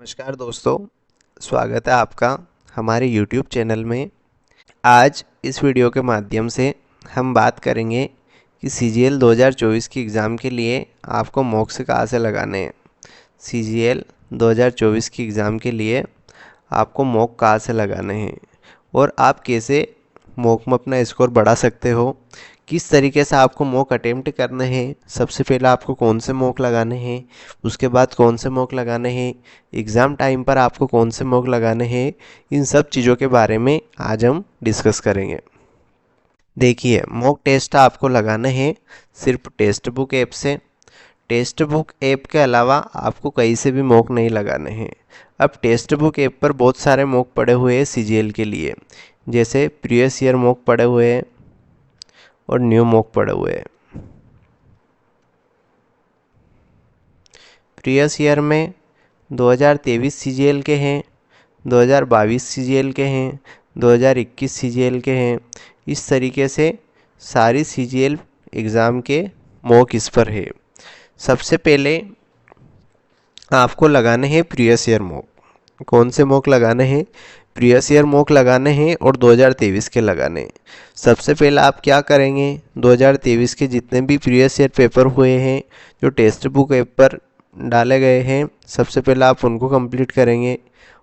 नमस्कार दोस्तों, स्वागत है आपका हमारे YouTube चैनल में। आज इस वीडियो के माध्यम से हम बात करेंगे कि CGL 2024 की एग्ज़ाम के लिए आपको मॉक्स कहाँ से लगाने हैं। CGL 2024 की एग्ज़ाम के लिए आपको मॉक कहाँ से लगाने हैं और आप कैसे मॉक में अपना स्कोर बढ़ा सकते हो, किस तरीके से आपको मॉक अटेम्प्ट करने हैं, सबसे पहले आपको कौन से मॉक लगाने हैं, उसके बाद कौन से मॉक लगाने हैं, एग्ज़ाम टाइम पर आपको कौन से मॉक लगाने हैं, इन सब चीज़ों के बारे में आज हम डिस्कस करेंगे। देखिए, मॉक टेस्ट आपको लगाने हैं सिर्फ टेस्ट बुक ऐप से। टेस्ट बुक ऐप के अलावा आपको कहीं से भी मॉक नहीं लगाने हैं। अब टेस्ट बुक ऐप पर बहुत सारे मॉक पड़े हुए हैं CGL के लिए, जैसे प्रीवियस ईयर मॉक पड़े हुए हैं और न्यू मॉक पड़े हुए हैं। प्रीवियस ईयर में 2023 CGL के हैं, 2022 CGL के हैं, 2021 CGL के हैं। इस तरीके से सारी CGL एग्ज़ाम के मॉक इस पर है। सबसे पहले आपको लगाने हैं प्रीवियस ईयर मॉक। कौन से मॉक लगाने हैं? प्रीवियस ईयर मॉक लगाने हैं और 2023 के लगाने हैं। सबसे पहले आप क्या करेंगे, 2023 के जितने भी प्रीवियस ईयर पेपर हुए हैं जो टेक्स्ट बुक ऐप पर डाले गए हैं, सबसे पहले आप उनको कंप्लीट करेंगे।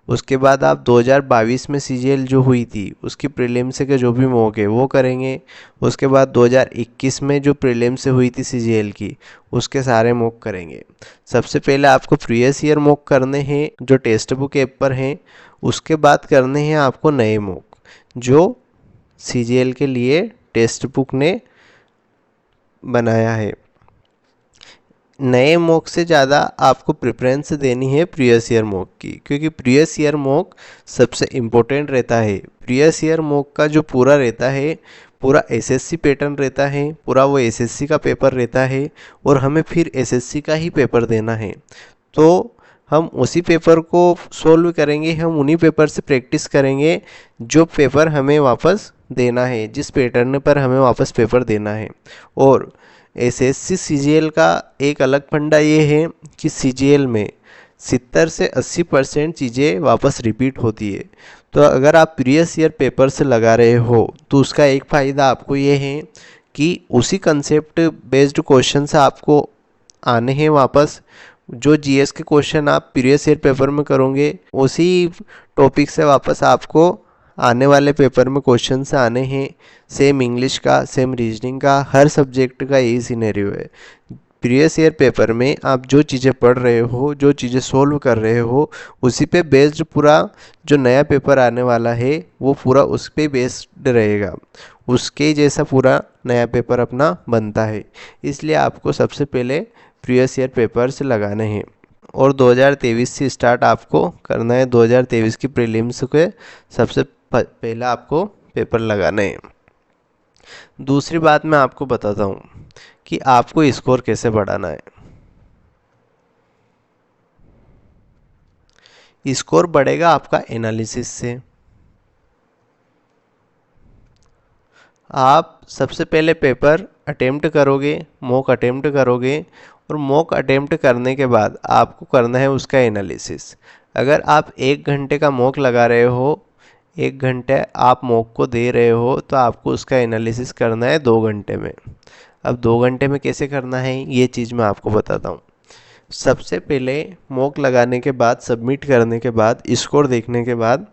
उसके बाद आप 2022 में CGL जो हुई थी उसकी प्रीलिम्स के जो भी मॉक है वो करेंगे। उसके बाद 2021 में जो प्रीलिम से हुई थी CGL की उसके सारे मॉक करेंगे। सबसे पहले आपको प्रीवियस ईयर मॉक करने हैं जो टेक्स्ट बुक ऐप पर हैं। उसके बाद करने हैं आपको नए मॉक जो CGL के लिए टेक्स्ट बुक ने बनाया है। नए मॉक से ज़्यादा आपको प्रेफरेंस देनी है प्रीवियस ईयर मॉक की, क्योंकि प्रीवियस ईयर मॉक सबसे इम्पोर्टेंट रहता है। प्रीवियस ईयर मॉक का जो पूरा रहता है, पूरा SSC पैटर्न रहता है, पूरा वो SSC का पेपर रहता है और हमें फिर SSC का ही पेपर देना है। तो हम उसी पेपर को सोल्व करेंगे, हम उन्हीं पेपर से प्रैक्टिस करेंगे जो पेपर हमें वापस देना है, जिस पैटर्न पर हमें वापस पेपर देना है। और SSC CGL का एक अलग फंडा ये है कि CGL में 70 से 80% चीज़ें वापस रिपीट होती है। तो अगर आप प्रीवियस ईयर पेपर से लगा रहे हो तो उसका एक फ़ायदा आपको ये है कि उसी कंसेप्ट बेस्ड क्वेश्चन से आपको आने हैं वापस। जो GS के क्वेश्चन आप प्रीवियस ईयर पेपर में करोगे उसी टॉपिक से वापस आपको आने वाले पेपर में क्वेश्चन से आने हैं। सेम इंग्लिश का, सेम रीजनिंग का, हर सब्जेक्ट का यही सिनेरियो है। प्रीवियस ईयर पेपर में आप जो चीज़ें पढ़ रहे हो, जो चीज़ें सोल्व कर रहे हो, उसी पे बेस्ड पूरा जो नया पेपर आने वाला है वो पूरा उस पे बेस्ड रहेगा। उसके जैसा पूरा नया पेपर अपना बनता है। इसलिए आपको सबसे पहले प्रीवियस ईयर पेपर से लगाने हैं और 2023 से स्टार्ट आपको करना है। 2023 की प्रीलिम्स के सबसे पहले आपको पेपर लगाने हैं। दूसरी बात मैं आपको बताता हूँ कि आपको स्कोर कैसे बढ़ाना है। स्कोर बढ़ेगा आपका एनालिसिस से। आप सबसे पहले पेपर अटेम्प्ट करोगे, मॉक अटेम्प्ट करोगे और मॉक अटेम्प्ट करने के बाद आपको करना है उसका एनालिसिस। अगर आप 1 घंटे का मॉक लगा रहे हो, 1 घंटे आप मॉक को दे रहे हो, तो आपको उसका एनालिसिस करना है 2 घंटे में। अब 2 घंटे में कैसे करना है ये चीज़ मैं आपको बताता हूँ। सबसे पहले मॉक लगाने के बाद, सबमिट करने के बाद, स्कोर देखने के बाद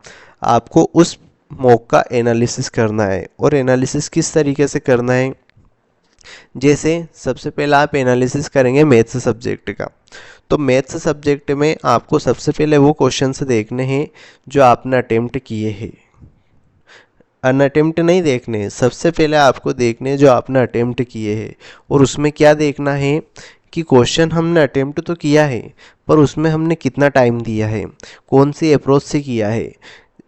आपको उस मॉक का एनालिसिस करना है। और एनालिसिस किस तरीके से करना है, जैसे सबसे पहले आप एनालिसिस करेंगे मैथ्स सब्जेक्ट का। तो मैथ्स सब्जेक्ट में आपको सबसे पहले वो क्वेश्चंस देखने हैं जो आपने अटेम्प्ट किए हैं। अनअटेम्प्ट नहीं देखने, सबसे पहले आपको देखने हैं जो आपने अटेम्प्ट किए हैं। और उसमें क्या देखना है कि क्वेश्चन हमने अटेम्प्ट तो किया है पर उसमें हमने कितना टाइम दिया है, कौन सी अप्रोच से किया है।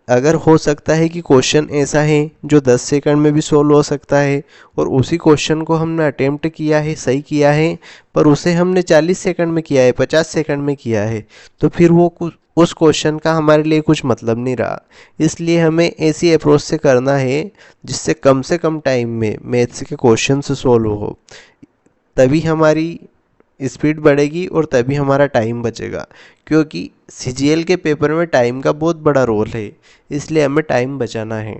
अगर हो सकता है कि क्वेश्चन ऐसा है जो 10 सेकंड में भी सोल्व हो सकता है और उसी क्वेश्चन को हमने अटेम्प्ट किया है, सही किया है, पर उसे हमने 40 सेकंड में किया है, 50 सेकंड में किया है, तो फिर वो उस क्वेश्चन का हमारे लिए कुछ मतलब नहीं रहा। इसलिए हमें ऐसी अप्रोच से करना है जिससे कम टाइम में मैथ्स के क्वेश्चन से सोल्व हो, तभी हमारी स्पीड बढ़ेगी और तभी हमारा टाइम बचेगा, क्योंकि सीजीएल के पेपर में टाइम का बहुत बड़ा रोल है, इसलिए हमें टाइम बचाना है।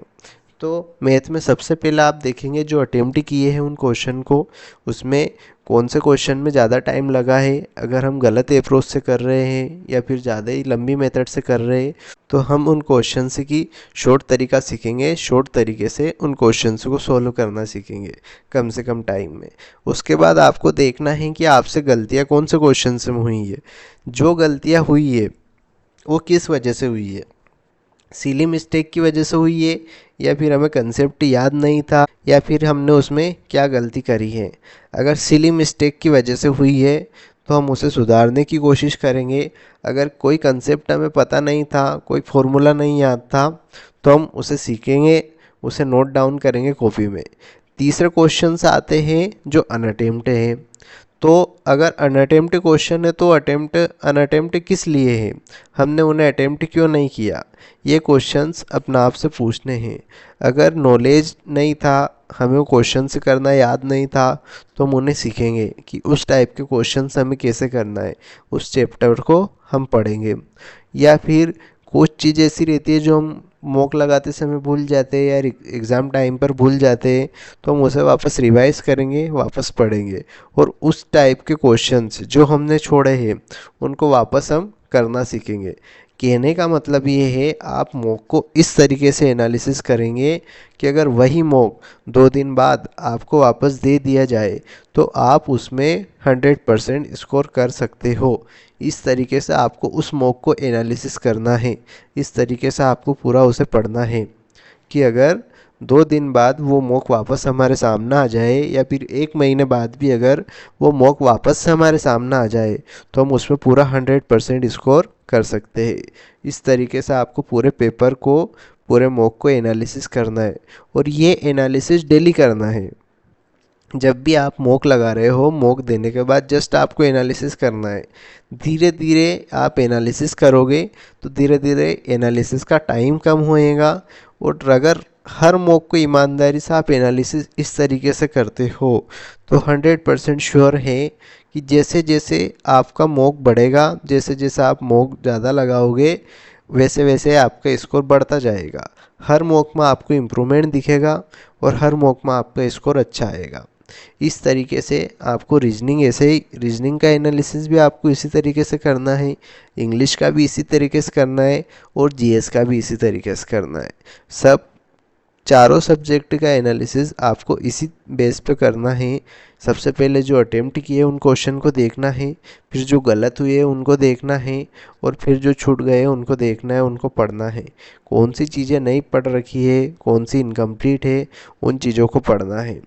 तो मैथ में सबसे पहला आप देखेंगे जो अटेम्प्ट किए हैं उन क्वेश्चन को, उसमें कौन से क्वेश्चन में ज़्यादा टाइम लगा है। अगर हम गलत अप्रोच से कर रहे हैं या फिर ज़्यादा ही लंबी मेथड से कर रहे हैं तो हम उन क्वेश्चन की शॉर्ट तरीका सीखेंगे, शॉर्ट तरीके से उन क्वेश्चंस को सॉल्व करना सीखेंगे कम से कम टाइम में। उसके बाद आपको देखना है कि आपसे गलतियाँ कौन से क्वेश्चन में हुई है, जो गलतियाँ हुई है वो किस वजह से हुई है, सिली मिस्टेक की वजह से हुई है या फिर हमें कंसेप्ट याद नहीं था या फिर हमने उसमें क्या गलती करी है। अगर सिली मिस्टेक की वजह से हुई है तो हम उसे सुधारने की कोशिश करेंगे। अगर कोई कंसेप्ट हमें पता नहीं था, कोई फॉर्मूला नहीं याद था, तो हम उसे सीखेंगे, उसे नोट डाउन करेंगे कॉपी में। तीसरे क्वेश्चंस आते हैं जो अनअटेम्प्ट हैं। तो अगर अनअटेम्प्ट क्वेश्चन है तो अनअटेम्प्ट किस लिए है, हमने उन्हें अटेम्प्ट क्यों नहीं किया, ये क्वेश्चंस अपना आप से पूछने हैं। अगर नॉलेज नहीं था, हमें वो क्वेश्चंस करना याद नहीं था, तो हम उन्हें सीखेंगे कि उस टाइप के क्वेश्चंस हमें कैसे करना है, उस चैप्टर को हम पढ़ेंगे। या फिर कुछ चीज़ ऐसी रहती है जो हम मॉक लगाते समय भूल जाते हैं या एग्ज़ाम टाइम पर भूल जाते हैं, तो हम उसे वापस रिवाइज करेंगे, वापस पढ़ेंगे और उस टाइप के क्वेश्चंस जो हमने छोड़े हैं उनको वापस हम करना सीखेंगे। कहने का मतलब ये है आप मॉक को इस तरीके से एनालिसिस करेंगे कि अगर वही मॉक 2 दिन बाद आपको वापस दे दिया जाए तो आप उसमें 100% स्कोर कर सकते हो। इस तरीके से आपको उस मॉक को एनालिसिस करना है, इस तरीके से आपको पूरा उसे पढ़ना है कि अगर 2 दिन बाद वो मॉक वापस हमारे सामने आ जाए या फिर 1 महीने बाद भी अगर वो मॉक वापस से हमारे सामने आ जाए तो हम उसमें पूरा 100% स्कोर कर सकते हैं। इस तरीके से आपको पूरे पेपर को, पूरे मॉक को एनालिसिस करना है और ये एनालिसिस डेली करना है। जब भी आप मॉक लगा रहे हो, मॉक देने के बाद जस्ट आपको एनालिसिस करना है। धीरे धीरे आप एनालिसिस करोगे तो धीरे धीरे एनालिसिस का टाइम कम होएगा। और अगर हर मॉक को ईमानदारी से आप एनालिसिस इस तरीके से करते हो तो 100% श्योर है कि जैसे जैसे आपका मॉक बढ़ेगा, जैसे जैसे आप मॉक ज़्यादा लगाओगे, वैसे वैसे आपका स्कोर बढ़ता जाएगा। हर मॉक में आपको इम्प्रूवमेंट दिखेगा और हर मॉक में आपका स्कोर अच्छा आएगा। इस तरीके से आपको रीजनिंग, ऐसे ही रीजनिंग का एनालिसिस भी आपको इसी तरीके से करना है, इंग्लिश का भी इसी तरीके से करना है और जीएस का भी इसी तरीके से करना है। सब चारों सब्जेक्ट का एनालिसिस आपको इसी बेस पे करना है। सबसे पहले जो अटेम्प्ट किए उन क्वेश्चन को देखना है, फिर जो गलत हुए उनको देखना है और फिर जो छूट गए उनको देखना है, उनको पढ़ना है। कौन सी चीज़ें नहीं पढ़ रखी है, कौन सी इनकम्प्लीट है, उन चीज़ों को पढ़ना है।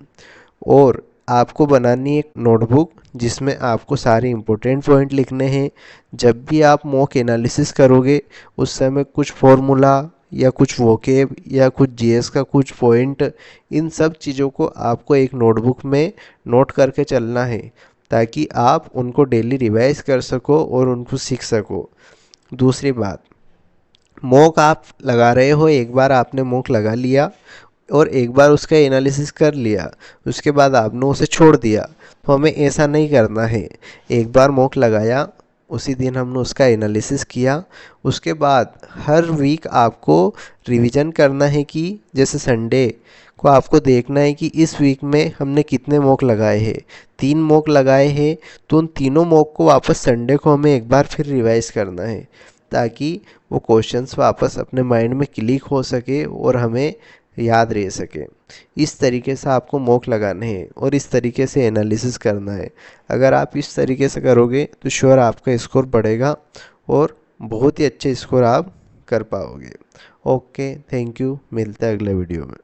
और आपको बनानी एक नोटबुक जिसमें आपको सारे इम्पोर्टेंट पॉइंट लिखने हैं। जब भी आप मॉक एनालिसिस करोगे उस समय कुछ फॉर्मूला या कुछ वोकेब या कुछ जीएस का कुछ पॉइंट, इन सब चीज़ों को आपको एक नोटबुक में नोट करके चलना है ताकि आप उनको डेली रिवाइज कर सको और उनको सीख सको। दूसरी बात, मॉक आप लगा रहे हो, एक बार आपने मॉक लगा लिया और एक बार उसका एनालिसिस कर लिया, उसके बाद आपने उसे छोड़ दिया, तो हमें ऐसा नहीं करना है। एक बार मॉक लगाया, उसी दिन हमने उसका एनालिसिस किया, उसके बाद हर वीक आपको रिवीजन करना है कि जैसे संडे को आपको देखना है कि इस वीक में हमने कितने मॉक लगाए हैं। 3 मॉक लगाए हैं तो उन तीनों मॉक को वापस संडे को हमें एक बार फिर रिवाइज करना है ताकि वो क्वेश्चंस वापस अपने माइंड में क्लिक हो सके और हमें याद रह सके। इस तरीके से आपको मॉक लगाने हैं और इस तरीके से एनालिसिस करना है। अगर आप इस तरीके से करोगे तो श्योर आपका स्कोर बढ़ेगा और बहुत ही अच्छे स्कोर आप कर पाओगे। ओके, थैंक यू, मिलते हैं अगले वीडियो में।